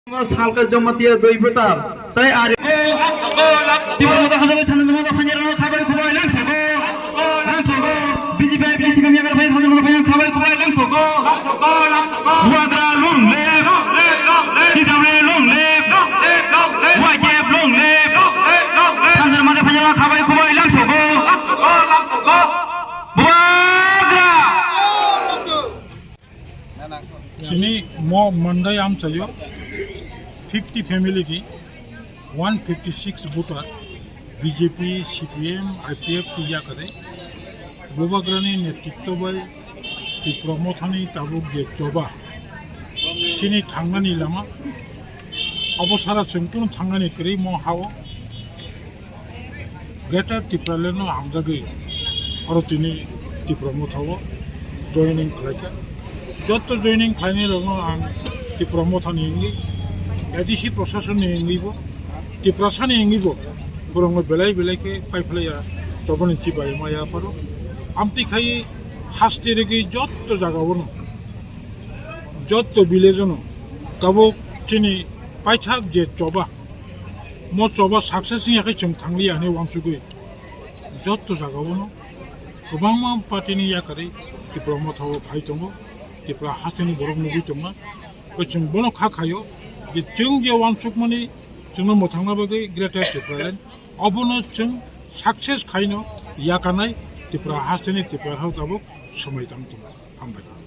সালকে জমাতিয়া দৈবতার তাই আর জীবন মতো হাজার থানা মতো ফাঞ্জার খাবার খুবাই লাংসাগো লাংসাগো বিজেপি বিজেপি মিয়াগার ভাই থানা মতো ফাঞ্জার খাবার খুবাই লাংসাগো ওয়াদরা লংলে সিদামে লংলে ওয়াইকেপ লংলে থানার মতো ফাঞ্জার খাবার খুবাই লাংসাগো ওয়াদরা ini mo mandai am chayo 50 family ki 156 voter BJP CPM IPF tiya kare bobagrani netitto bai ti promothani tabuk je choba chini thangani lama obosara chengtun thangani kri mo hawo greater tipraleno hamjagi aro tini ti promothawo joining khlaika যত joining final আং তি প্রমোথন ইংলি ADC প্রশাসন ইংলিব তি প্রশাসন ইংলিব বরং বেলাই বেলাইকে পাইফলাইয়া জবন inch by মায়া পারো আমতি খাই হাসতে রেগে যত জাগাবনো যত বিলেজনো তাবো চিনি পাইথাক যে চবা মো চবা সাকসেসিং ইয়াকে जों थांलिया ने वांसुगै যত জাগাবনো गोबां पार्टीनि याकारै ति प्रमोथाव फाइ दङ Tipra hasini borok nugi tongna kochung bono khakhayo je chung je wansukmani chungno mothangna bagai greater Tipraland obono chung success khaino yakanai Tipra hasini Tipra hau tabuk samai tang hambai